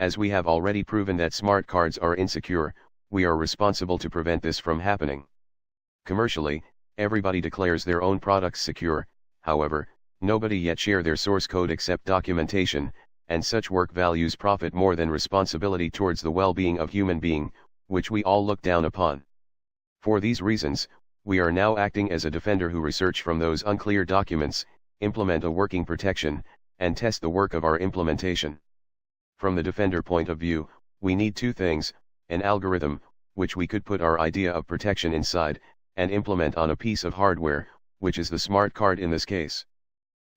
As we have already proven that smart cards are insecure, we are responsible to prevent this from happening. Commercially, everybody declares their own products secure, however, nobody yet share their source code except documentation, and such work values profit more than responsibility towards the well-being of human being, which we all look down upon. For these reasons, we are now acting as a defender who research from those unclear documents, implement a working protection, and test the work of our implementation. From the defender point of view, we need two things: an algorithm, which we could put our idea of protection inside, and implement on a piece of hardware, which is the smart card in this case.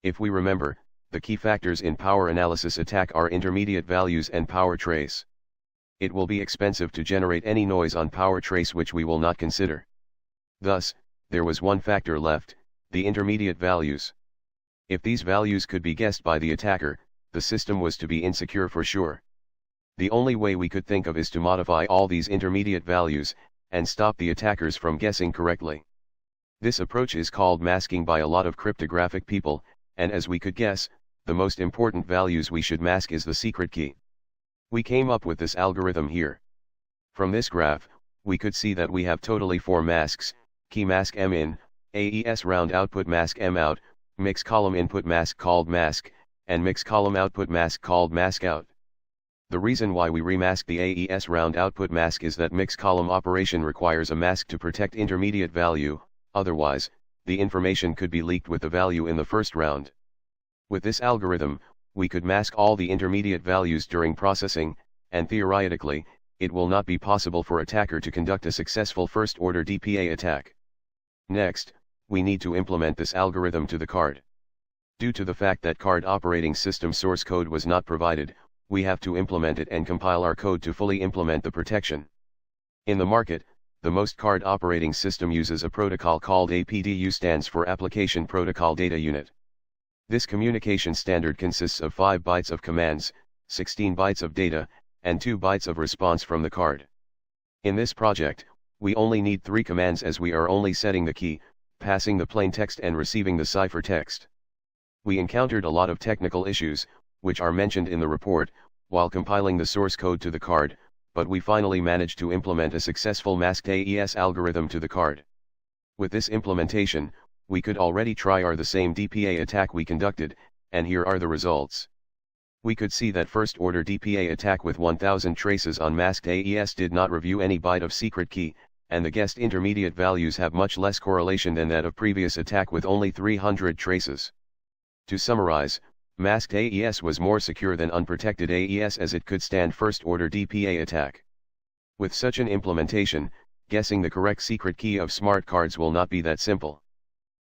If we remember, the key factors in power analysis attack are intermediate values and power trace. It will be expensive to generate any noise on power trace which we will not consider. Thus, there was one factor left, the intermediate values. If these values could be guessed by the attacker, the system was to be insecure for sure. The only way we could think of is to modify all these intermediate values, and stop the attackers from guessing correctly. This approach is called masking by a lot of cryptographic people, and as we could guess, the most important values we should mask is the secret key. We came up with this algorithm here. From this graph, we could see that we have totally 4 masks: key mask M in, AES round output mask M out, mix column input mask called mask, and mix column output mask called mask out. The reason why we remask the AES round output mask is that mix column operation requires a mask to protect intermediate value, otherwise, the information could be leaked with the value in the first round. With this algorithm, we could mask all the intermediate values during processing, and theoretically, it will not be possible for attacker to conduct a successful first-order DPA attack. Next, we need to implement this algorithm to the card. Due to the fact that card operating system source code was not provided, we have to implement it and compile our code to fully implement the protection. In the market, the most card operating system uses a protocol called APDU, stands for Application Protocol Data Unit. This communication standard consists of 5 bytes of commands, 16 bytes of data, and 2 bytes of response from the card. In this project, we only need 3 commands as we are only setting the key, passing the plain text and receiving the ciphertext. We encountered a lot of technical issues, which are mentioned in the report, while compiling the source code to the card, but we finally managed to implement a successful masked AES algorithm to the card. With this implementation, we could already try the same DPA attack we conducted, and here are the results. We could see that first-order DPA attack with 1000 traces on masked AES did not review any byte of secret key, and the guessed intermediate values have much less correlation than that of previous attack with only 300 traces. To summarize, masked AES was more secure than unprotected AES as it could stand first-order DPA attack. With such an implementation, guessing the correct secret key of smart cards will not be that simple.